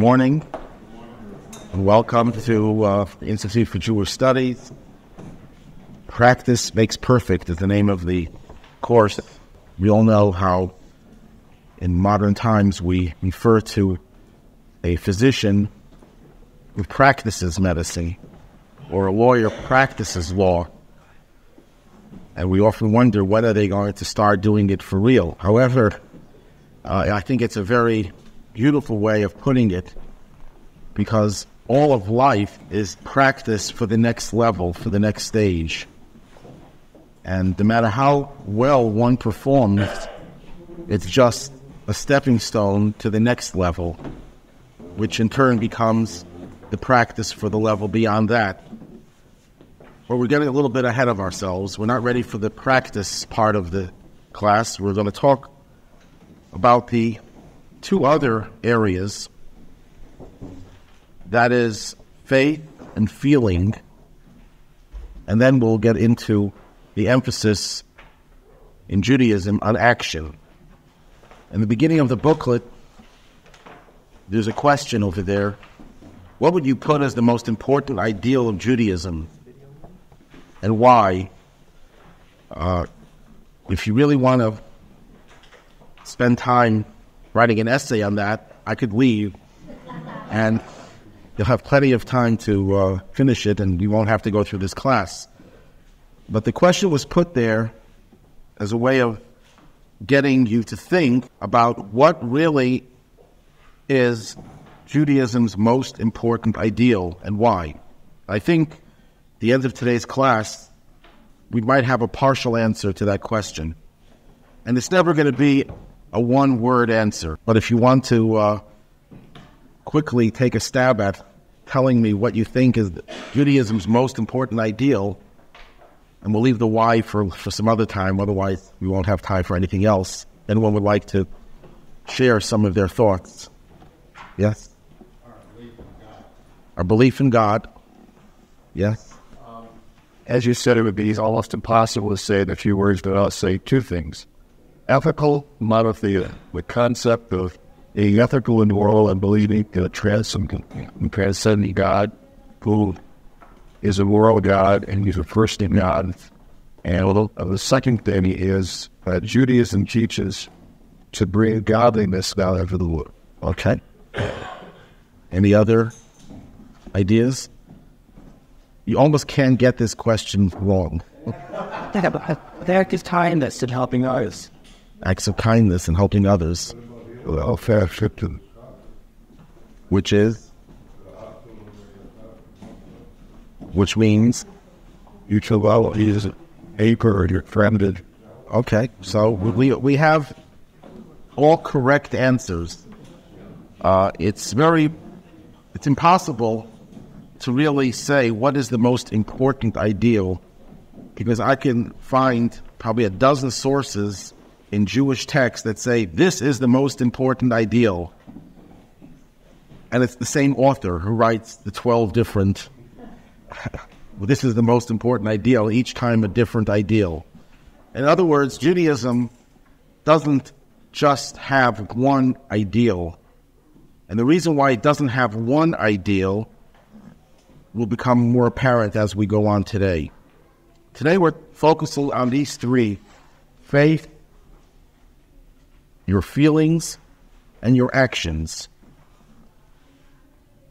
Morning, and welcome to the Institute for Jewish Studies. Practice makes perfect is the name of the course. We all know how in modern times we refer to a physician who practices medicine or a lawyer practices law, and we often wonder when are they going to start doing it for real. However, I think it's a very beautiful way of putting it, because all of life is practice for the next level, for the next stage. And no matter how well one performs, it's just a stepping stone to the next level, which in turn becomes the practice for the level beyond that. But we're getting a little bit ahead of ourselves. We're not ready for the practice part of the class. We're going to talk about the two other areas, that is faith and feeling, and then we'll get into the emphasis in Judaism on action. In the beginning of the booklet, there's a question over there. What would you put as the most important ideal of Judaism, and why? If you really want to spend time writing an essay on that, I could leave, and you'll have plenty of time to finish it, and you won't have to go through this class. But the question was put there as a way of getting you to think about what really is Judaism's most important ideal and why. I think at the end of today's class, we might have a partial answer to that question. And it's never going to be a one-word answer. But if you want to quickly take a stab at telling me what you think is Judaism's most important ideal, and we'll leave the why for some other time, otherwise we won't have time for anything else. Anyone would like to share some of their thoughts? Yes? Our belief in God. Yes? As you said, it would be almost impossible to say in a few words, but I'll say two things. Ethical monotheism, the concept of being ethical in the world and believing in a transcending God who is a moral God and he's a person God. And the second thing is that Judaism teaches to bring godliness down into the world. Okay. Any other ideas? You almost can't get this question wrong. That is kindness and helping others. Acts of kindness and helping others. Which is? Which means? You tell well, he is a neighbor or your friend. Okay, so we have all correct answers. It's impossible to really say what is the most important ideal, because I can find probably a dozen sources in Jewish texts that say this is the most important ideal. And it's the same author who writes the 12 different, this is the most important ideal, each time a different ideal. In other words, Judaism doesn't just have one ideal. And the reason why it doesn't have one ideal will become more apparent as we go on today. Today we're focusing on these three: faith, your feelings, and your actions.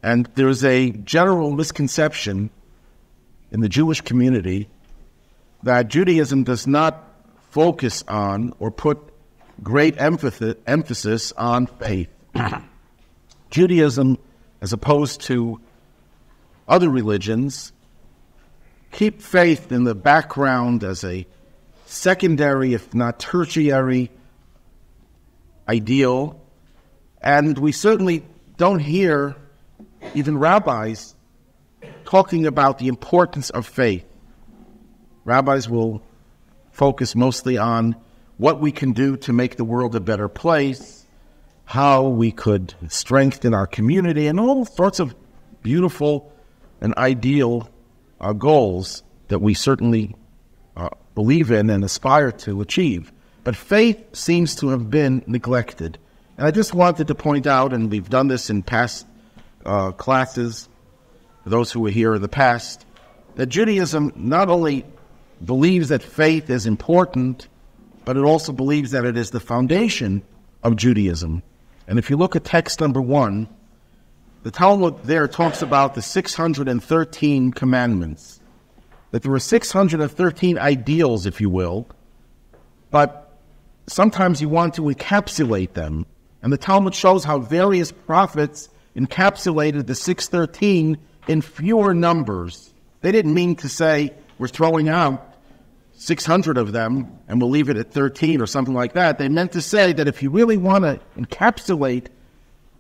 And there's a general misconception in the Jewish community that Judaism does not focus on or put great emphasis on faith. Judaism, as opposed to other religions, keep faith in the background as a secondary, if not tertiary, ideal. And we certainly don't hear even rabbis talking about the importance of faith. Rabbis will focus mostly on what we can do to make the world a better place, how we could strengthen our community, and all sorts of beautiful and ideal goals that we certainly believe in and aspire to achieve. But faith seems to have been neglected. And I just wanted to point out, and we've done this in past classes, for those who were here in the past, that Judaism not only believes that faith is important, but it also believes that it is the foundation of Judaism. And if you look at text number 1, the Talmud there talks about the 613 commandments, that there were 613 ideals, if you will, but sometimes you want to encapsulate them. And the Talmud shows how various prophets encapsulated the 613 in fewer numbers. They didn't mean to say, we're throwing out 600 of them and we'll leave it at 13 or something like that. They meant to say that if you really want to encapsulate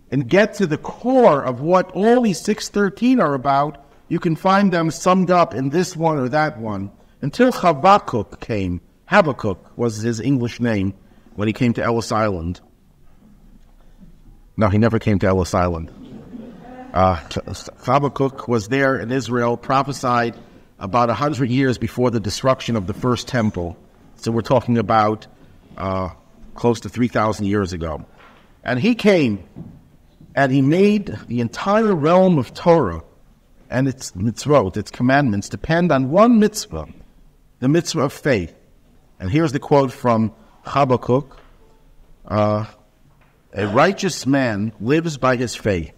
and get to the core of what all these 613 are about, you can find them summed up in this one or that one. Until Habakkuk came. Habakkuk was his English name when he came to Ellis Island. No, he never came to Ellis Island. Habakkuk was there in Israel, prophesied about 100 years before the destruction of the first temple. So we're talking about close to 3,000 years ago. And he came, and he made the entire realm of Torah and its mitzvot, its commandments, depend on one mitzvah, the mitzvah of faith. And here's the quote from Habakkuk. A righteous man lives by his faith.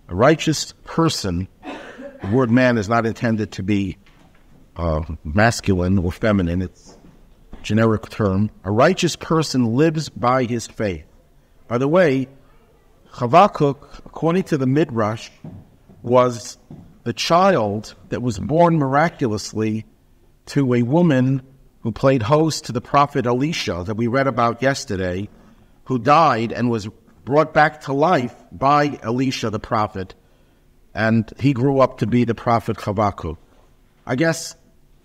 A righteous person, the word man is not intended to be masculine or feminine, it's a generic term. A righteous person lives by his faith. By the way, Habakkuk, according to the Midrash, was the child that was born miraculously to a woman who played host to the prophet Elisha that we read about yesterday, who died and was brought back to life by Elisha the prophet, and he grew up to be the prophet Habakkuk. I guess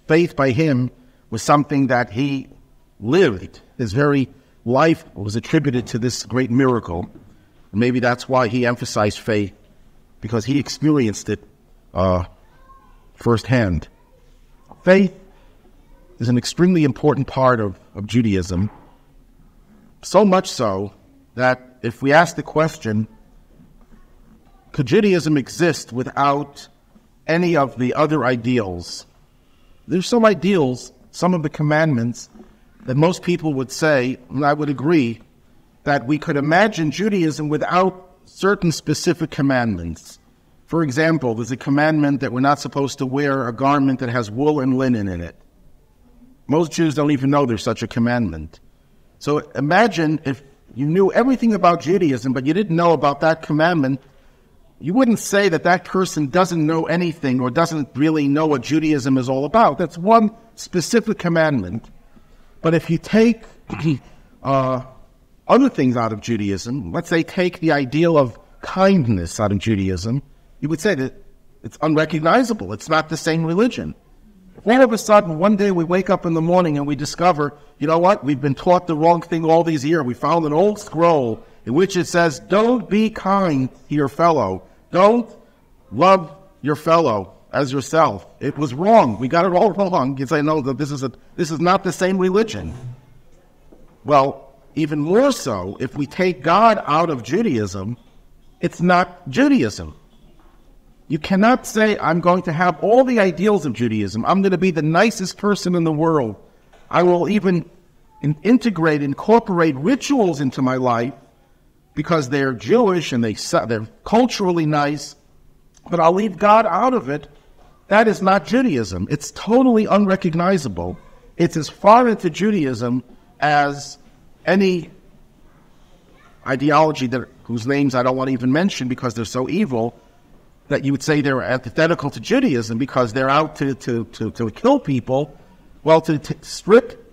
faith by him was something that he lived. His very life was attributed to this great miracle. And maybe that's why he emphasized faith, because he experienced it firsthand. Faith is an extremely important part of Judaism, so much so that if we ask the question, could Judaism exist without any of the other ideals? There's some ideals, some of the commandments, that most people would say, and I would agree, that we could imagine Judaism without certain specific commandments. For example, there's a commandment that we're not supposed to wear a garment that has wool and linen in it. Most Jews don't even know there's such a commandment. So imagine if you knew everything about Judaism, but you didn't know about that commandment, you wouldn't say that that person doesn't know anything or doesn't really know what Judaism is all about. That's one specific commandment. But if you take other things out of Judaism, let's say take the ideal of kindness out of Judaism, you would say that it's unrecognizable. It's not the same religion. All of a sudden, one day we wake up in the morning and we discover, you know what, we've been taught the wrong thing all these years. We found an old scroll in which it says, don't be kind to your fellow. Don't love your fellow as yourself. It was wrong. We got it all wrong. You say, no, this is not the same religion. Well, even more so, if we take God out of Judaism, it's not Judaism. You cannot say, I'm going to have all the ideals of Judaism. I'm going to be the nicest person in the world. I will even incorporate rituals into my life because they're Jewish and they're culturally nice, but I'll leave God out of it. That is not Judaism. It's totally unrecognizable. It's as far into Judaism as any ideology whose names I don't want to even mention because they're so evil, that you would say they're antithetical to Judaism because they're out to kill people. Well, to strip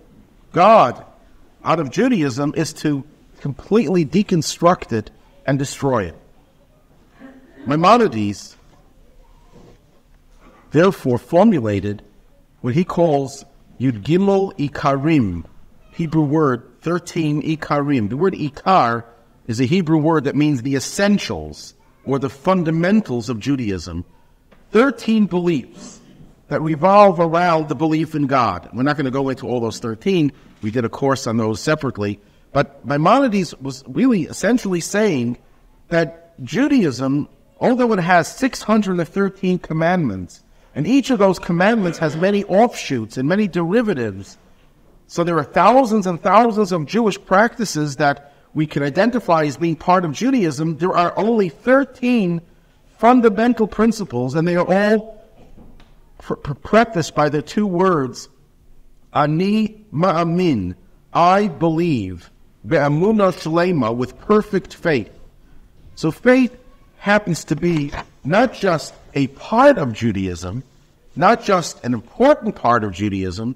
God out of Judaism is to completely deconstruct it and destroy it. Maimonides, therefore, formulated what he calls Yud Gimel Ikarim, Hebrew word 13 Ikarim. The word Ikar is a Hebrew word that means the essentials or the fundamentals of Judaism. 13 beliefs that revolve around the belief in God. We're not going to go into all those 13. We did a course on those separately. But Maimonides was really essentially saying that Judaism although it has 613 commandments, and each of those commandments has many offshoots and many derivatives, so there are thousands and thousands of Jewish practices that we can identify as being part of Judaism. There are only 13 fundamental principles, and they are all prefaced by the two words, Ani ma'amin, I believe, be'amuna shlema, with perfect faith. So faith happens to be not just a part of Judaism, not just an important part of Judaism,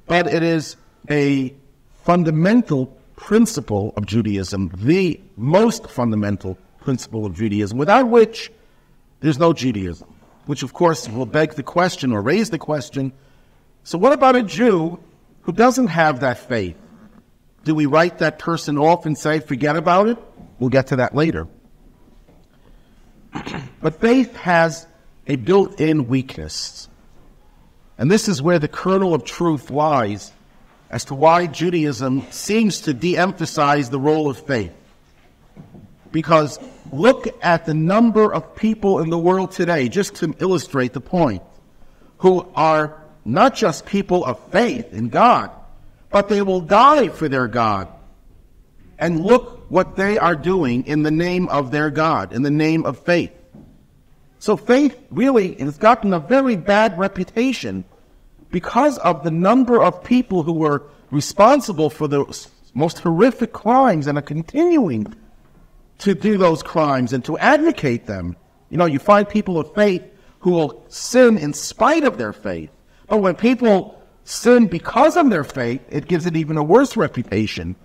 but it is a fundamental principle of Judaism, the most fundamental principle of Judaism, without which there's no Judaism, which of course will beg the question or raise the question, so what about a Jew who doesn't have that faith? Do we write that person off and say, forget about it? We'll get to that later. But faith has a built-in weakness. And this is where the kernel of truth lies as to why Judaism seems to de-emphasize the role of faith. Because look at the number of people in the world today, just to illustrate the point, who are not just people of faith in God, but they will die for their God. And look what they are doing in the name of their God, in the name of faith. So faith really has gotten a very bad reputation because of the number of people who were responsible for the most horrific crimes and are continuing to do those crimes and to advocate them. You know, you find people of faith who will sin in spite of their faith. But when people sin because of their faith, it gives it even a worse reputation.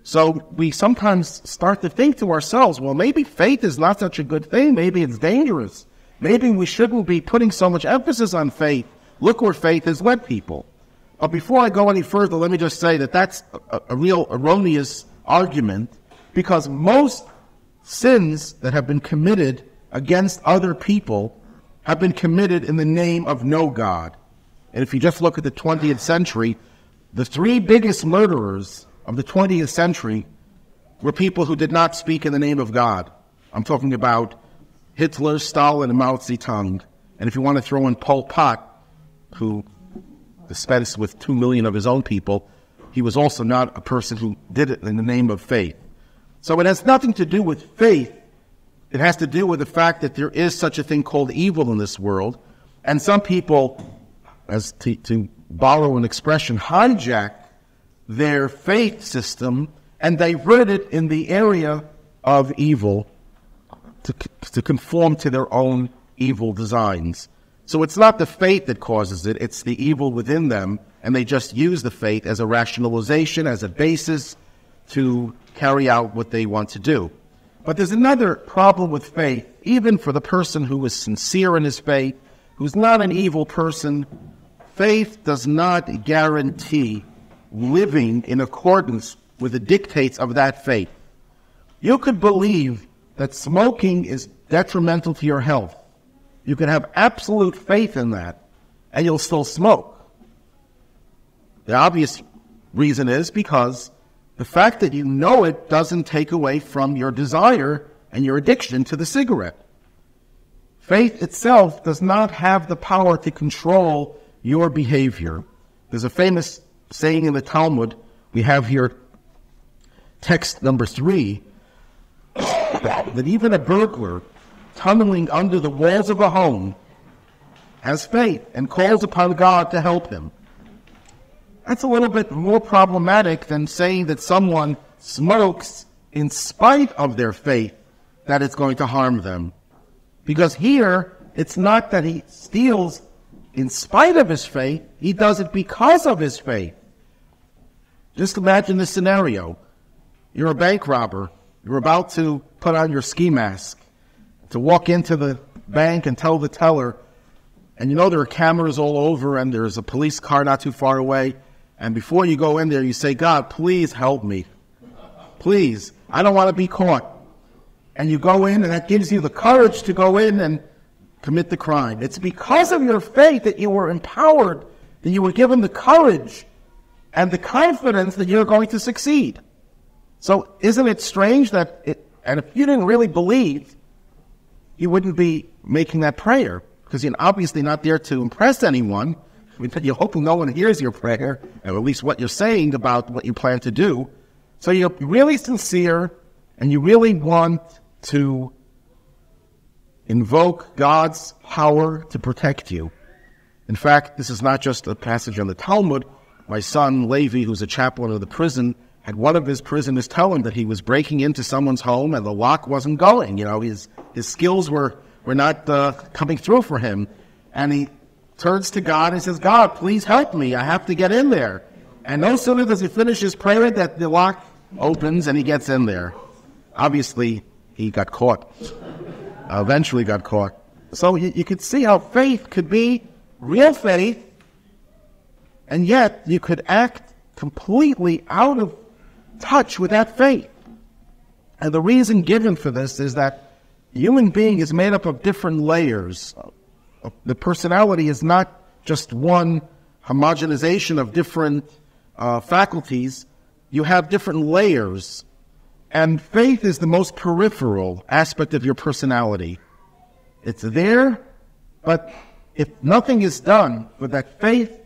So we sometimes start to think to ourselves, well, maybe faith is not such a good thing. Maybe it's dangerous. Maybe we shouldn't be putting so much emphasis on faith. Look where faith has led people. But before I go any further, let me just say that that's a real erroneous argument, because most sins that have been committed against other people have been committed in the name of no God. And if you just look at the 20th century, the three biggest murderers of the 20th century were people who did not speak in the name of God. I'm talking about Hitler, Stalin, and Mao Zedong. And if you want to throw in Pol Pot, who dispensed with 2 million of his own people, he was also not a person who did it in the name of faith. So it has nothing to do with faith. It has to do with the fact that there is such a thing called evil in this world. And some people, as to borrow an expression, hijack their faith system and divert it in the area of evil to conform to their own evil designs. So it's not the faith that causes it, it's the evil within them, and they just use the faith as a rationalization, as a basis to carry out what they want to do. But there's another problem with faith, even for the person who is sincere in his faith, who's not an evil person. Faith does not guarantee living in accordance with the dictates of that faith. You could believe that smoking is detrimental to your health. You can have absolute faith in that, and you'll still smoke. The obvious reason is because the fact that you know it doesn't take away from your desire and your addiction to the cigarette. Faith itself does not have the power to control your behavior. There's a famous saying in the Talmud, we have here text number 3, that even a burglar tunneling under the walls of a home has faith and calls upon God to help him. That's a little bit more problematic than saying that someone smokes in spite of their faith, that it's going to harm them. Because here, it's not that he steals in spite of his faith, he does it because of his faith. Just imagine this scenario. You're a bank robber. You're about to put on your ski mask to walk into the bank and tell the teller, and you know there are cameras all over and there's a police car not too far away, and before you go in there you say, God, please help me. Please, I don't want to be caught. And you go in and that gives you the courage to go in and commit the crime. It's because of your faith that you were empowered, that you were given the courage and the confidence that you're going to succeed. So isn't it strange that and if you didn't really believe you wouldn't be making that prayer, because you're obviously not there to impress anyone. I mean, you're hoping no one hears your prayer, or at least what you're saying about what you plan to do. So you're really sincere, and you really want to invoke God's power to protect you. In fact, this is not just a passage in the Talmud. My son, Levi, who's a chaplain of the prison, had one of his prisoners tell him that he was breaking into someone's home and the lock wasn't going. You know, his skills were not coming through for him. And he turns to God and says, God, please help me. I have to get in there. And no sooner does he finish his prayer that the lock opens and he gets in there. Obviously, he got caught. Eventually got caught. So you could see how faith could be real faith, and yet you could act completely out of touch with that faith. And the reason given for this is that the human being is made up of different layers. The personality is not just one homogenization of different faculties. You have different layers. And faith is the most peripheral aspect of your personality. It's there, but if nothing is done with that faith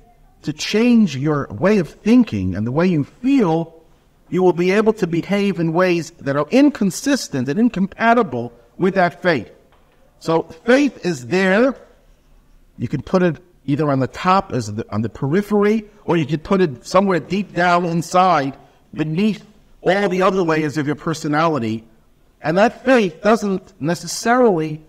to change your way of thinking and the way you feel, you will be able to behave in ways that are inconsistent and incompatible with that faith. So faith is there. You can put it either on the top, on the periphery, or you can put it somewhere deep down inside, beneath all the other layers of your personality. And that faith doesn't necessarily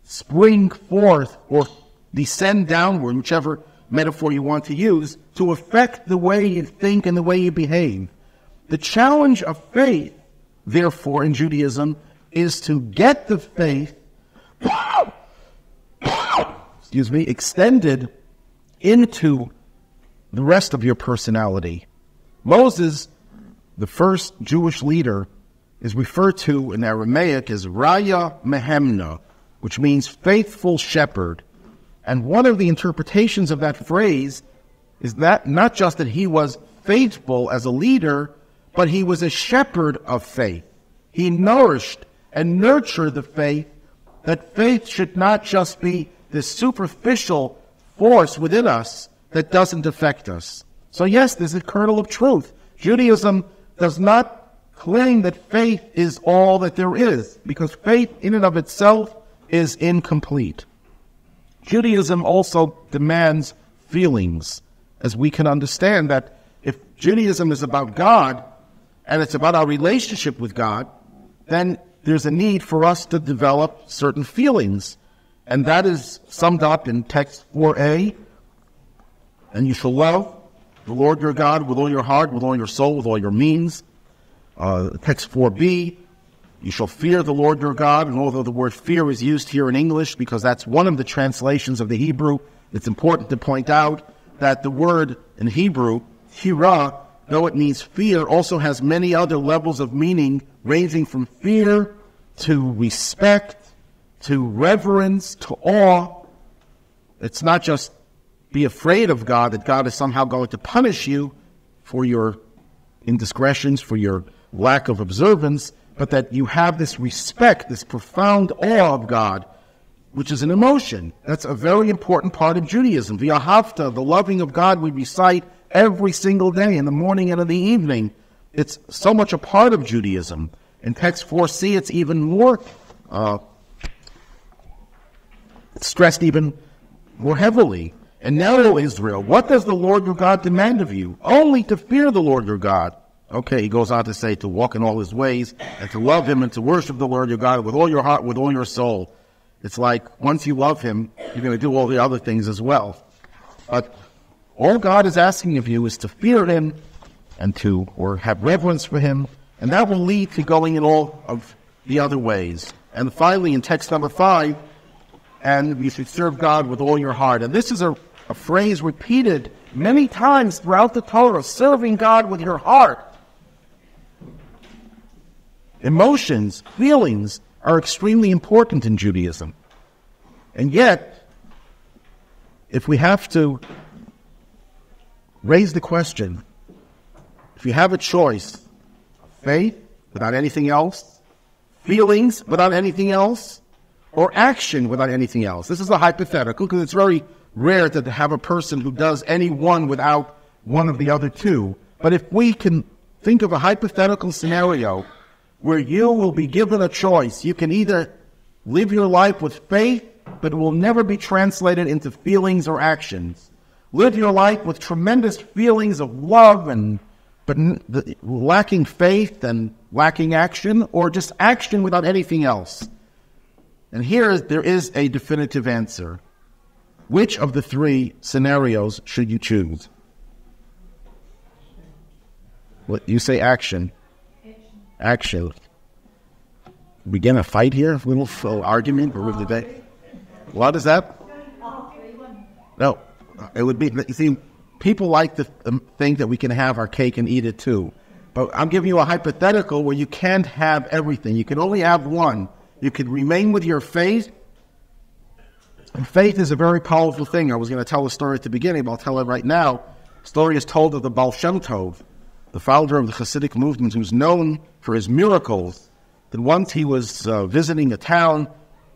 spring forth or descend downward, whichever metaphor you want to use, to affect the way you think and the way you behave. The challenge of faith, therefore, in Judaism, is to get the faith extended into the rest of your personality. Moses, the first Jewish leader, is referred to in Aramaic as Raya Mehemna, which means faithful shepherd. And one of the interpretations of that phrase is that not just that he was faithful as a leader, but he was a shepherd of faith. He nourished and nurtured the faith, that faith should not just be this superficial force within us that doesn't affect us. So yes, there's a kernel of truth. Judaism does not claim that faith is all that there is, because faith in and of itself is incomplete. Judaism also demands feelings, as we can understand that if Judaism is about God, and it's about our relationship with God, then there's a need for us to develop certain feelings. And that is summed up in text 4a. And you shall love the Lord your God with all your heart, with all your soul, with all your means. Text 4b, you shall fear the Lord your God. And although the word fear is used here in English because that's one of the translations of the Hebrew, it's important to point out that the word in Hebrew, hira, though it means fear, also has many other levels of meaning, ranging from fear to respect, to reverence, to awe. It's not just be afraid of God, that God is somehow going to punish you for your indiscretions, for your lack of observance, but that you have this respect, this profound awe of God, which is an emotion. That's a very important part of Judaism. V'ahavta, the loving of God, we recite every single day, in the morning and in the evening. It's so much a part of Judaism. In text 4c, it's even more stressed even more heavily. And now, O Israel, what does the Lord your God demand of you? Only to fear the Lord your God. Okay, he goes on to say to walk in all his ways, and to love him, and to worship the Lord your God with all your heart, with all your soul. It's like, once you love him, you're going to do all the other things as well. But all God is asking of you is to fear him, and or have reverence for him, and that will lead to going in all of the other ways. And finally, in text number 5, and you should serve God with all your heart. And this is a phrase repeated many times throughout the Torah, serving God with your heart. Emotions, feelings are extremely important in Judaism. And yet, if we have to raise the question, if you have a choice, faith without anything else, feelings without anything else, or action without anything else. This is a hypothetical because it's very rare to have a person who does any one without one of the other two. But if we can think of a hypothetical scenario where you will be given a choice, you can either live your life with faith, but it will never be translated into feelings or actions. Live your life with tremendous feelings of love, but lacking faith and lacking action, or just action without anything else. And there is a definitive answer. Which of the three scenarios should you choose? What you say? Action. Action. Begin a fight here, a little argument or debate. What is that? No, it would be. You see, people like to think that we can have our cake and eat it too. But I'm giving you a hypothetical where you can't have everything. You can only have one. You can remain with your faith. And faith is a very powerful thing. I was going to tell a story at the beginning, but I'll tell it right now. The story is told of the Baal Shem Tov, the founder of the Hasidic movement, who's known for his miracles. That once he was visiting a town,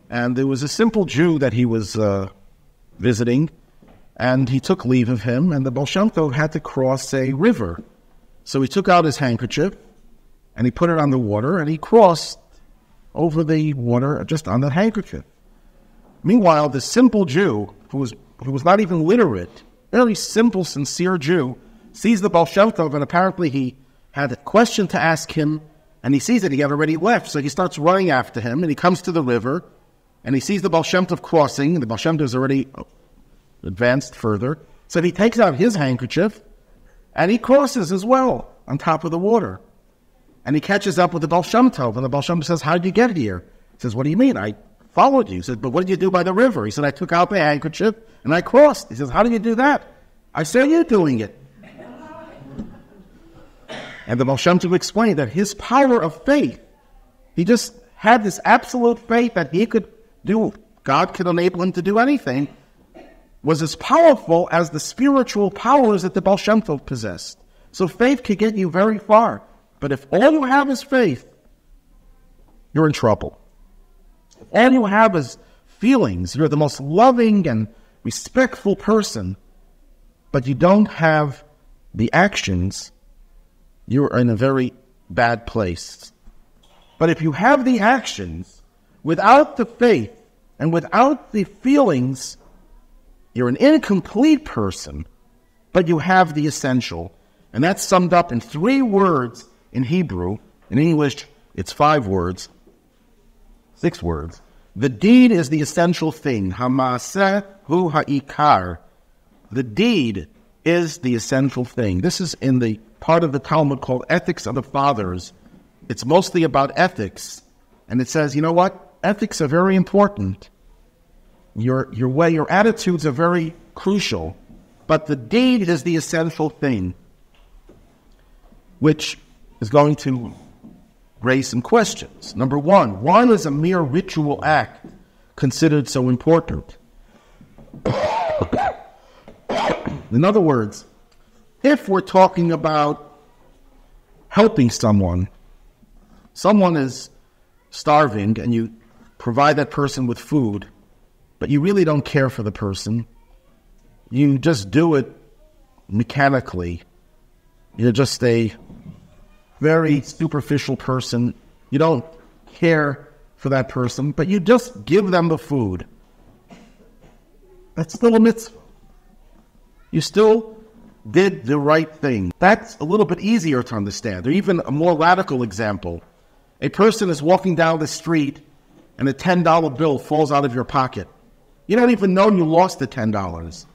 and there was a simple Jew that he was visiting, and he took leave of him, and the Baal Shem Tov had to cross a river. So he took out his handkerchief, and he put it on the water, and he crossed over the water just on that handkerchief. Meanwhile, the simple Jew, who was not even literate, very simple, sincere Jew, sees the Baal Shem Tov, and apparently he had a question to ask him, and he sees that he had already left, so he starts running after him, and he comes to the river, and he sees the Baal Shem Tov crossing, and the Baal Shem Tov is already advanced further, so he takes out his handkerchief, and he crosses as well on top of the water. And he catches up with the Baal Shem Tov, and the Baal Shem Tov says, "How did you get here?" He says, "What do you mean? I followed you." He says, "But what did you do by the river?" He said, "I took out my handkerchief, and I crossed." He says, "How did you do that?" "I saw you doing it." And the Baal Shem Tov explained that his power of faith, he just had this absolute faith that he could do, God could enable him to do anything, was as powerful as the spiritual powers that the Baal Shem Tov possessed. So faith can get you very far. But if all you have is faith, you're in trouble. If all you have is feelings, you're the most loving and respectful person, but you don't have the actions, you're in a very bad place. But if you have the actions without the faith and without the feelings, you're an incomplete person, but you have the essential. And that's summed up in 3 words in Hebrew. In English, it's 5 words, 6 words. The deed is the essential thing. Ha'maseh hu ha'ikar. The deed is the essential thing. This is in the part of the Talmud called Ethics of the Fathers. It's mostly about ethics. And it says, you know what? Ethics are very important. Your way, your attitudes are very crucial. But the deed is the essential thing, which is going to raise some questions. Number one, why is a mere ritual act considered so important? In other words, if we're talking about helping someone is starving and you provide that person with food, but you really don't care for the person, you just do it mechanically. You're just a very superficial person. You don't care for that person, but you just give them the food. That's still a mitzvah. You still did the right thing. That's a little bit easier to understand. Or even a more radical example. A person is walking down the street and a $10 bill falls out of your pocket. You don't even know you lost the $10.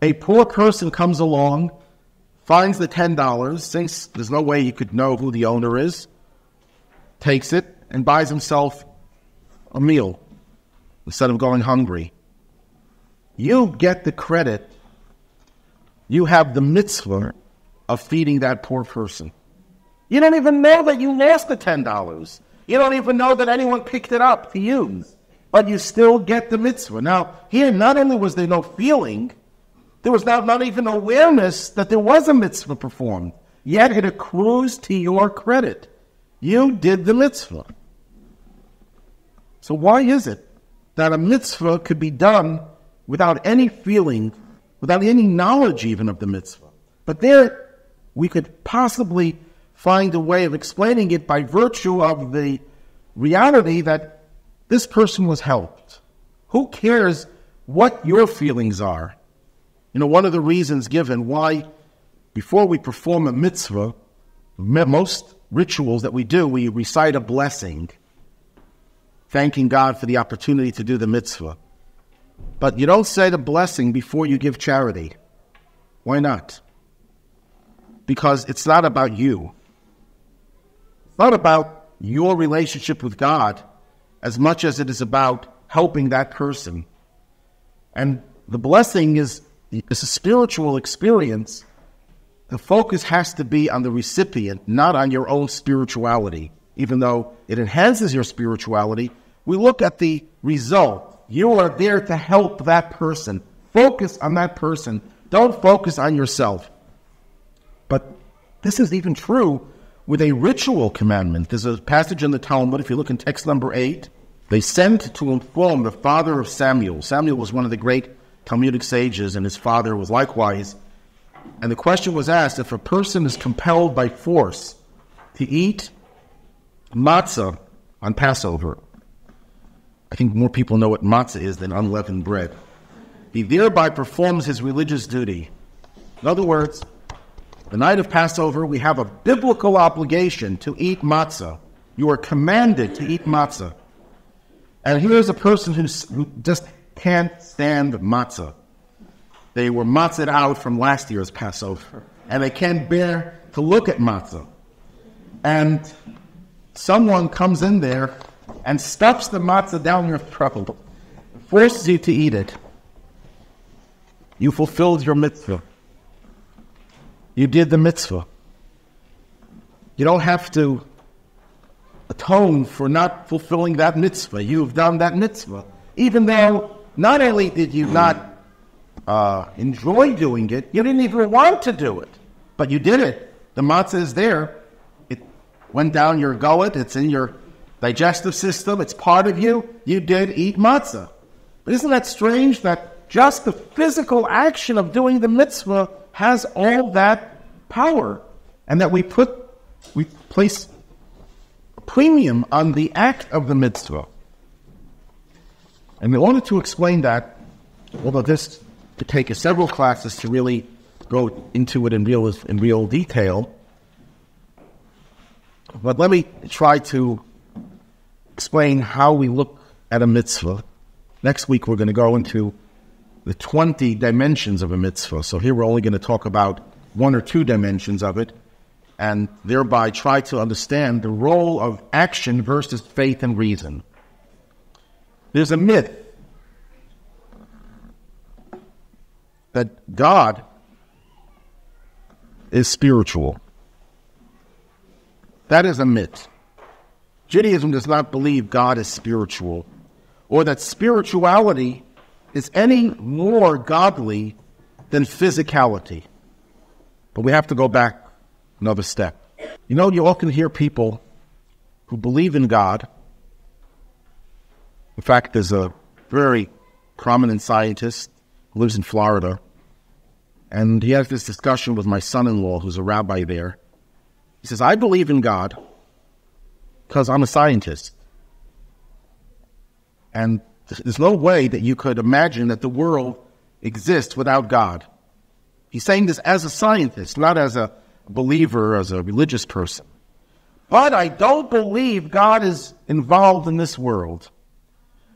A poor person comes along, finds the $10, thinks there's no way you could know who the owner is, takes it, and buys himself a meal instead of going hungry. You get the credit. You have the mitzvah of feeding that poor person. You don't even know that you lost the $10. You don't even know that anyone picked it up to use. But you still get the mitzvah. Now, here not only was there no feeling, there was not even awareness that there was a mitzvah performed. Yet it accrues to your credit. You did the mitzvah. So why is it that a mitzvah could be done without any feeling, without any knowledge even of the mitzvah. But there we could possibly find a way of explaining it by virtue of the reality that this person was helped. Who cares what your feelings are? One of the reasons given why before we perform a mitzvah, most rituals that we do, we recite a blessing, thanking God for the opportunity to do the mitzvah. But you don't say the blessing before you give charity. Why not? Because it's not about you. It's not about your relationship with God as much as it is about helping that person. And the blessing is a spiritual experience. The focus has to be on the recipient, not on your own spirituality. Even though it enhances your spirituality, we look at the result. You are there to help that person. Focus on that person. Don't focus on yourself. But this is even true with a ritual commandment. There's a passage in the Talmud, if you look in text number 8, they sent to inform the father of Samuel. Samuel was one of the great Talmudic sages, and his father was likewise. And the question was asked, if a person is compelled by force to eat matzah on Passover, I think more people know what matzah is than unleavened bread, he thereby performs his religious duty. In other words, the night of Passover, we have a biblical obligation to eat matzah. You are commanded to eat matzah. And here's a person who just can't stand matzah. They were matzahed out from last year's Passover, and they can't bear to look at matzah. And someone comes in there and stuffs the matzah down your throat, forces you to eat it. You fulfilled your mitzvah. You did the mitzvah. You don't have to atone for not fulfilling that mitzvah. You've done that mitzvah. Even though not only did you not enjoy doing it, you didn't even want to do it. But you did it. The matzah is there. It went down your gullet. It's in your digestive system. It's part of you. You did eat matzah. But isn't that strange that just the physical action of doing the mitzvah has all that power, and that we place a premium on the act of the mitzvah? And in order to explain that, although this could take us several classes to really go into it in real detail, but let me try to explain how we look at a mitzvah. Next week we're going to go into the 20 dimensions of a mitzvah. So here we're only going to talk about one or two dimensions of it, and thereby try to understand the role of action versus faith and reason. There's a myth that God is spiritual. That is a myth. Judaism does not believe God is spiritual, or that spirituality is any more godly than physicality. But we have to go back another step. You often hear people who believe in God. In fact, there's a very prominent scientist who lives in Florida, and he has this discussion with my son-in-law, who's a rabbi there. He says, I believe in God because I'm a scientist. And there's no way that you could imagine that the world exists without God. He's saying this as a scientist, not as a believer, as a religious person. But I don't believe God is involved in this world.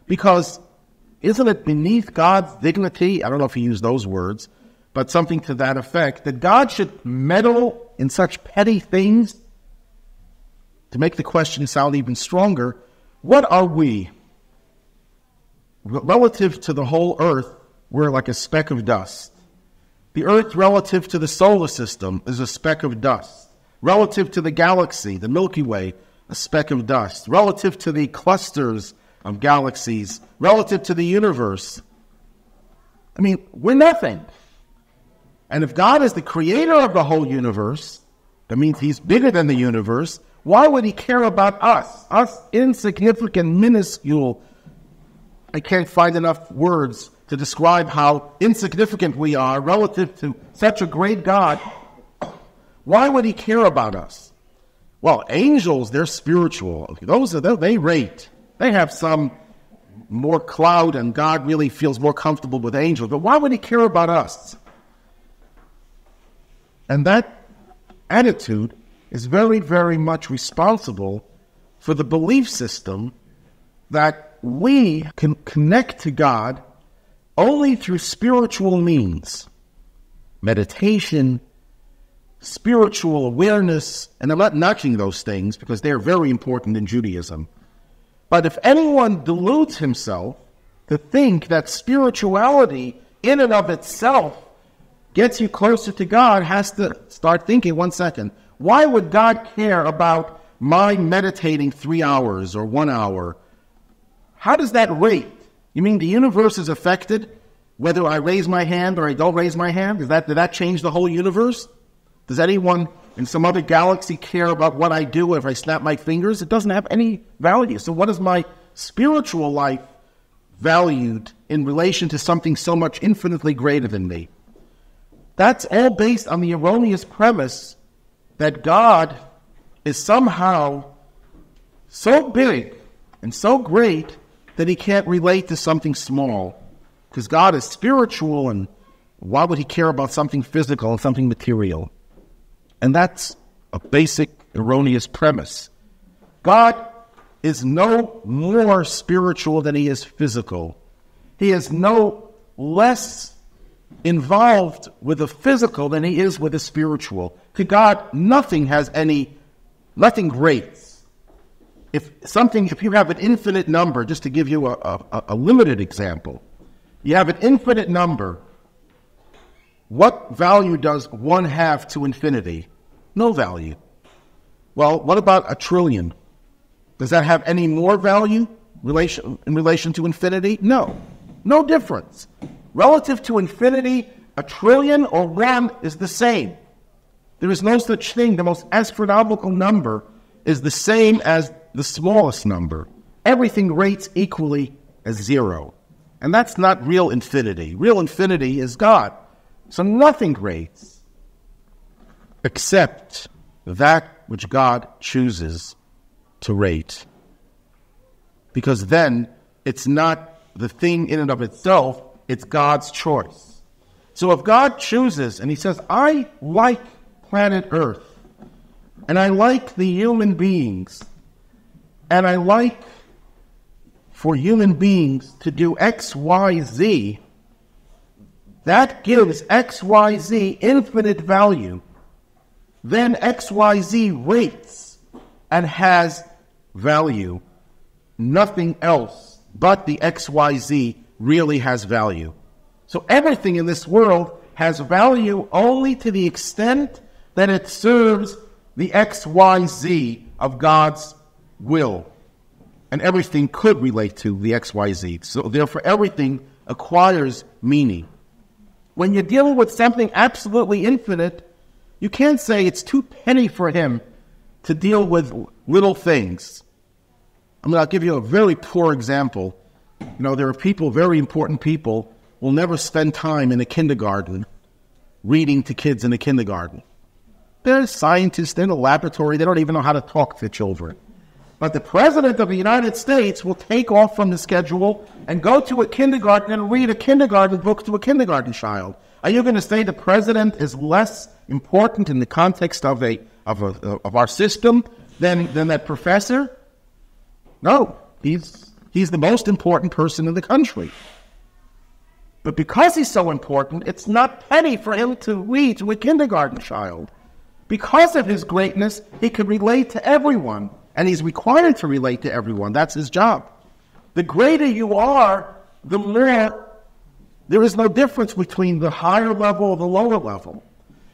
Because isn't it beneath God's dignity, I don't know if he used those words, but something to that effect, that God should meddle in such petty things? To make the question sound even stronger, what are we? Relative to the whole earth, we're like a speck of dust. The earth, relative to the solar system, is a speck of dust. Relative to the galaxy, the Milky Way, a speck of dust. Relative to the clusters of galaxies, relative to the universe, we're nothing. And if God is the creator of the whole universe, that means he's bigger than the universe. Why would he care about us insignificant, minuscule I can't find enough words to describe how insignificant we are relative to such a great God. Why would he care about us? Well, angels, they're spiritual. They rate. They have some more clout, and God really feels more comfortable with angels. But why would he care about us? And that attitude is very, very much responsible for the belief system that we can connect to God only through spiritual means. Meditation, spiritual awareness, and I'm not nudging those things because they're very important in Judaism. But if anyone deludes himself to think that spirituality in and of itself gets you closer to God, has to start thinking, 1 second, why would God care about my meditating 3 hours or 1 hour? How does that rate? You mean the universe is affected whether I raise my hand or I don't raise my hand? Did that change the whole universe? Does anyone in some other galaxy care about what I do if I snap my fingers? It doesn't have any value. So what is my spiritual life valued in relation to something so much infinitely greater than me? That's all based on the erroneous premise that God is somehow so big and so great that he can't relate to something small. Because God is spiritual, and why would he care about something physical and something material? And that's a basic erroneous premise. God is no more spiritual than he is physical. He is no less involved with the physical than he is with the spiritual. To God, nothing rates. If you have an infinite number, just to give you a limited example, you have an infinite number. What value does 1 have to infinity? No value. Well, what about 1 trillion? Does that have any more value in relation to infinity? No. No difference. Relative to infinity, 1 trillion or 1 is the same. There is no such thing. The most astronomical number is the same as the smallest number. Everything rates equally as 0. And that's not real infinity. Real infinity is God. So nothing rates except that which God chooses to rate. Because then it's not the thing in and of itself, it's God's choice. So if God chooses and he says, I like planet Earth, and I like the human beings, and I like for human beings to do X, Y, Z, that gives X, Y, Z infinite value. Then X, Y, Z rates and has value. Nothing else but the X, Y, Z really has value. So everything in this world has value only to the extent that it serves the X, Y, Z of God's will. And everything could relate to the X, Y, Z. So therefore everything acquires meaning. When you're dealing with something absolutely infinite, you can't say it's too petty for him to deal with little things. I'll give you a very poor example. There are people, very important people, will never spend time in a kindergarten reading to kids in a kindergarten. They're scientists, they're in a laboratory, they don't even know how to talk to children. But the President of the United States will take off from the schedule and go to a kindergarten and read a kindergarten book to a kindergarten child. Are you going to say the President is less important in the context of our system than that professor? No, he's the most important person in the country. But because he's so important, it's not petty for him to read to a kindergarten child. Because of his greatness, he can relate to everyone. And he's required to relate to everyone. That's his job. The greater you are, the more there is no difference between the higher level and the lower level.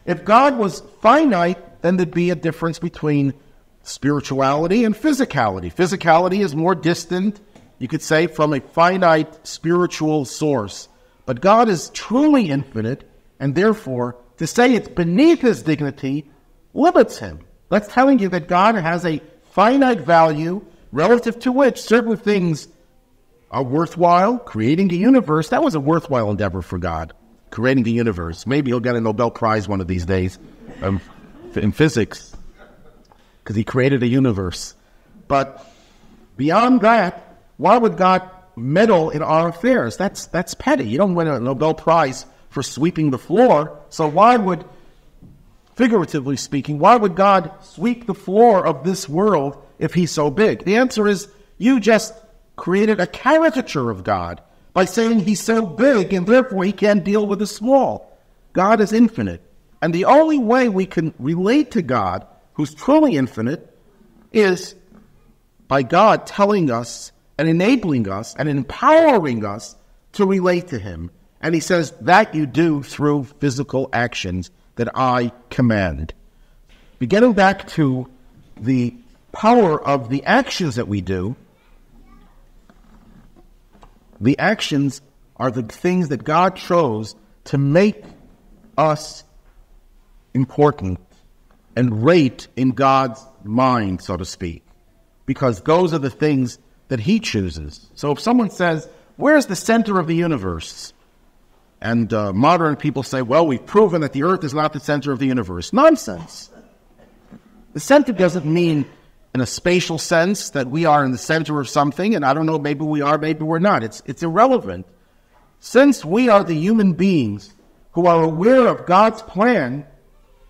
If God was finite, then there'd be a difference between spirituality and physicality. Physicality is more distant, you could say, from a finite spiritual source. But God is truly infinite, and therefore, to say it's beneath his dignity limits him. That's telling you that God has a finite value relative to which certain things worthwhile. Creating the universe, that was a worthwhile endeavor for God. Creating the universe. Maybe he'll get a Nobel Prize one of these days in physics because he created a universe. But beyond that, why would God meddle in our affairs? That's petty. You don't win a Nobel Prize for sweeping the floor. So why would, figuratively speaking, why would God sweep the floor of this world if he's so big? The answer is you just created a caricature of God by saying he's so big and therefore he can't deal with the small. God is infinite. And the only way we can relate to God, who's truly infinite, is by God telling us and enabling us and empowering us to relate to him. And he says that you do through physical actions that I command. Getting back to the power of the actions that we do, the actions are the things that God chose to make us important and rate in God's mind, so to speak, because those are the things that he chooses. So if someone says, where's the center of the universe? And modern people say, well, we've proven that the earth is not the center of the universe. Nonsense. The center doesn't mean in a spatial sense that we are in the center of something, and I don't know, maybe we are, maybe we're not. It's irrelevant. Since we are the human beings who are aware of God's plan,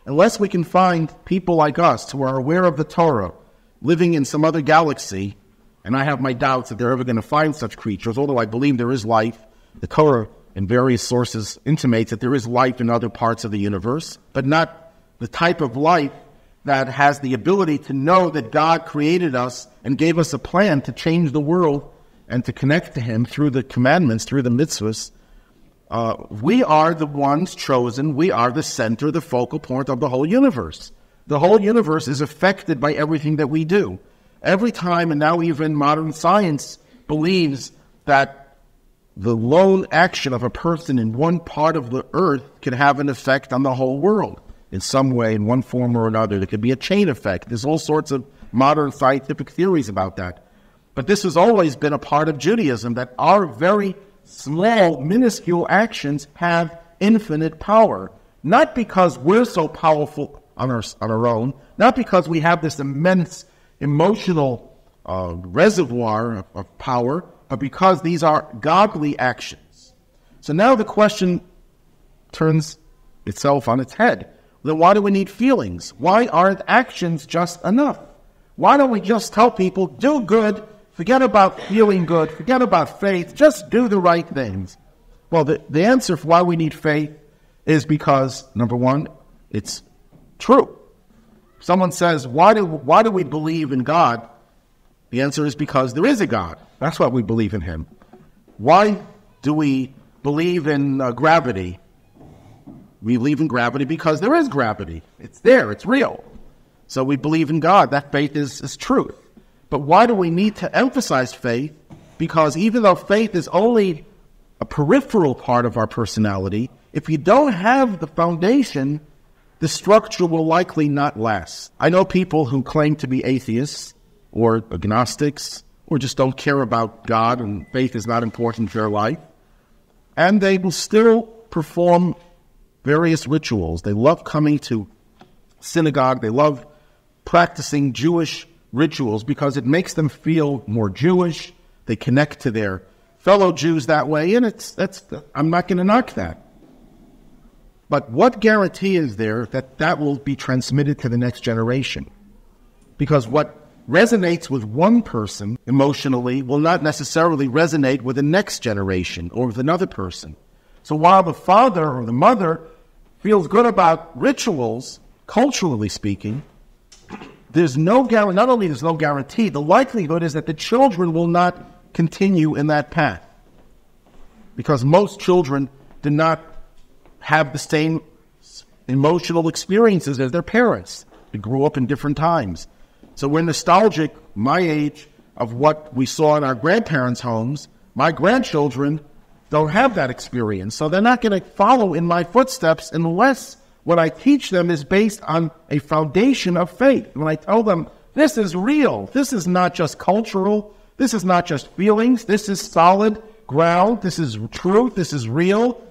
unless we can find people like us who are aware of the Torah, living in some other galaxy, and I have my doubts that they're ever going to find such creatures, although I believe there is life. The Torah in various sources intimates that there is life in other parts of the universe, but not the type of life that has the ability to know that God created us and gave us a plan to change the world and to connect to him through the commandments, through the mitzvahs. We are the ones chosen. We are the center, the focal point of the whole universe. The whole universe is affected by everything that we do. Every time, and now even modern science believes that the lone action of a person in one part of the earth can have an effect on the whole world in some way, in one form or another. There could be a chain effect. There's all sorts of modern scientific theories about that. But this has always been a part of Judaism, that our very small, minuscule actions have infinite power. Not because we're so powerful on our own, not because we have this immense emotional reservoir of power, but because these are godly actions. So now the question turns itself on its head. Then why do we need feelings? Why aren't actions just enough? Why don't we just tell people, do good, forget about feeling good, forget about faith, just do the right things? Well, the answer for why we need faith is because, number one, it's true. Someone says, why do we believe in God? The answer is because there is a God. That's why we believe in him. Why do we believe in gravity? We believe in gravity because there is gravity. It's there. It's real. So we believe in God. That faith is truth. But why do we need to emphasize faith? Because even though faith is only a peripheral part of our personality, if you don't have the foundation, the structure will likely not last. I know people who claim to be atheists or agnostics or just don't care about God and faith is not important to their life, and they will still perform various rituals. They love coming to synagogue. They love practicing Jewish rituals because it makes them feel more Jewish. They connect to their fellow Jews that way, and I'm not going to knock that. But what guarantee is there that will be transmitted to the next generation? Because what resonates with one person emotionally will not necessarily resonate with the next generation or with another person. So while the father or the mother feels good about rituals, culturally speaking, there's no guarantee. Not only there's no guarantee, the likelihood is that the children will not continue in that path. Because most children do not have the same emotional experiences as their parents. They grew up in different times. So we're nostalgic, my age, of what we saw in our grandparents' homes. My grandchildren don't have that experience. So they're not going to follow in my footsteps unless what I teach them is based on a foundation of faith. When I tell them, this is real, this is not just cultural, This is not just feelings. This is solid ground. This is truth. This is real.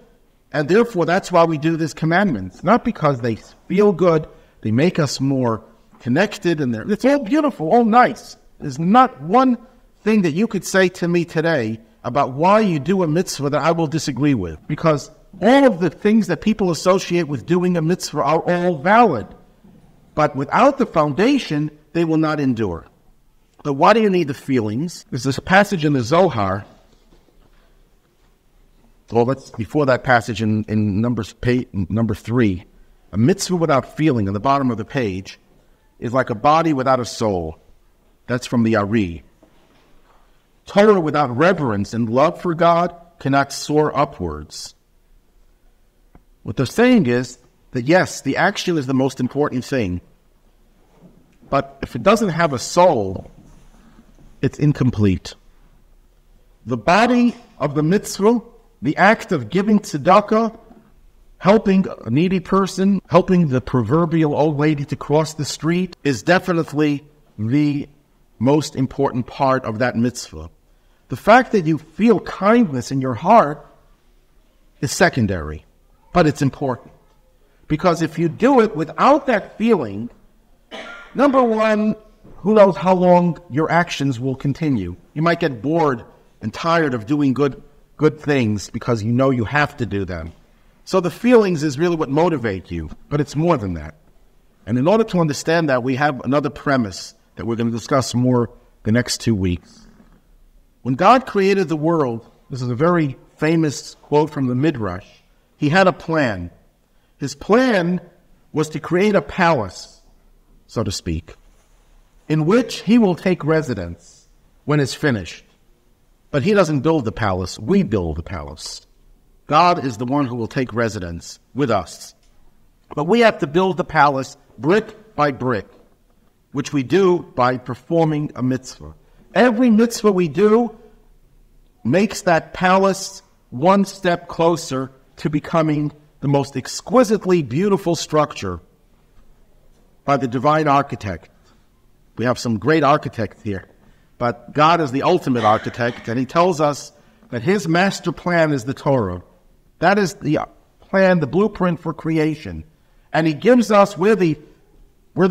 And therefore, that's why we do these commandments. Not because they feel good. They make us more connected. And it's all beautiful, all nice. There's not one thing that you could say to me today about why you do a mitzvah that I will disagree with. Because all of the things that people associate with doing a mitzvah are all valid. But without the foundation, they will not endure. But why do you need the feelings? There's this passage in the Zohar. Well, before that passage in number 3. A mitzvah without feeling on the bottom of the page is like a body without a soul. That's from the Ari. Torah without reverence and love for God cannot soar upwards. What they're saying is that yes, the action is the most important thing. But if it doesn't have a soul, it's incomplete. The body of the mitzvah, the act of giving tzedakah, helping a needy person, helping the proverbial old lady to cross the street, is definitely the most important part of that mitzvah. The fact that you feel kindness in your heart is secondary, but it's important. Because if you do it without that feeling, number one, who knows how long your actions will continue. You might get bored and tired of doing good things because you know you have to do them. So the feelings is really what motivate you, but it's more than that. And in order to understand that, we have another premise that we're going to discuss more the next 2 weeks. When God created the world, this is a very famous quote from the Midrash, he had a plan. His plan was to create a palace, so to speak, in which he will take residence when it's finished. But he doesn't build the palace, we build the palace. God is the one who will take residence with us. But we have to build the palace brick by brick, which we do by performing a mitzvah. Every mitzvah we do makes that palace one step closer to becoming the most exquisitely beautiful structure by the divine architect. We have some great architects here, but God is the ultimate architect, and he tells us that his master plan is the Torah. That is the plan, the blueprint for creation. And he gives us, we're the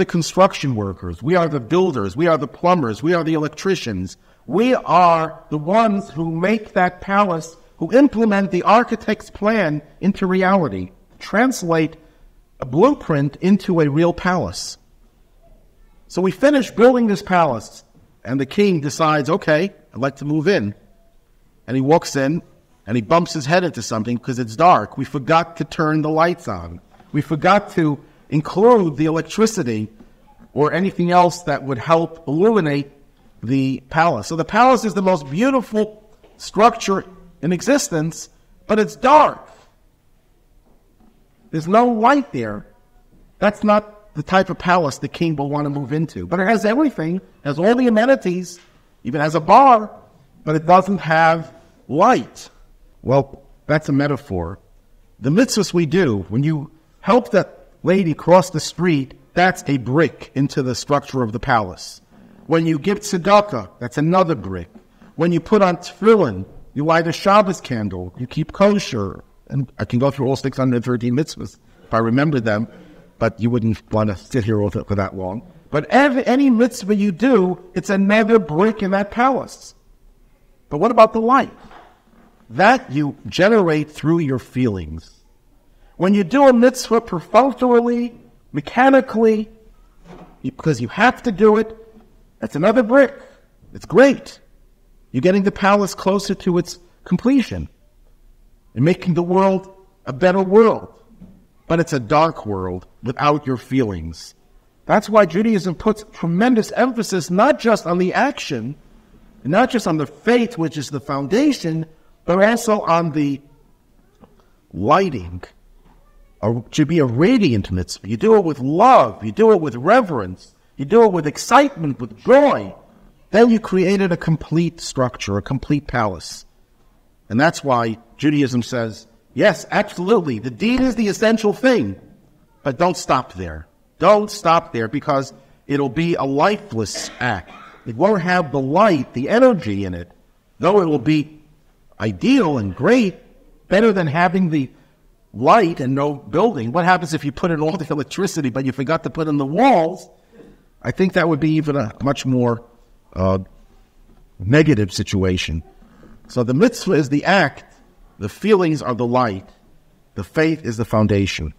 construction workers, we are the builders, we are the plumbers, we are the electricians. We are the ones who make that palace, who implement the architect's plan into reality, translate a blueprint into a real palace. So we finish building this palace, and the king decides, okay, I'd like to move in. And he walks in, and he bumps his head into something because it's dark. We forgot to turn the lights on. We forgot to include the electricity or anything else that would help illuminate the palace. So the palace is the most beautiful structure in existence, but it's dark. There's no light there. That's not the type of palace the king will want to move into. But it has everything, it has all the amenities, even has a bar, but it doesn't have light. Well, that's a metaphor. The mitzvahs we do, when you help that lady cross the street, that's a brick into the structure of the palace. When you give tzedakah, that's another brick. When you put on tefillin, you light a Shabbos candle, you keep kosher. And I can go through all 613 mitzvahs if I remember them, but you wouldn't want to sit here for that long. But any mitzvah you do, it's another brick in that palace. But what about the light? That you generate through your feelings. When you do a mitzvah perfunctorily, mechanically, because you have to do it, that's another brick. It's great. You're getting the palace closer to its completion and making the world a better world. But it's a dark world without your feelings. That's why Judaism puts tremendous emphasis not just on the action, not just on the faith, which is the foundation, but also on the lighting. Or to be a radiant mitzvah. You do it with love. You do it with reverence. You do it with excitement, with joy. Then you created a complete structure, a complete palace. And that's why Judaism says, yes, absolutely, the deed is the essential thing. But don't stop there. Don't stop there, because it'll be a lifeless act. It won't have the light, the energy in it. Though it will be ideal and great, better than having the light and no building. What happens if you put in all the electricity, but you forgot to put in the walls? I think that would be even a much more negative situation. So the mitzvah is the act, the feelings are the light, the faith is the foundation.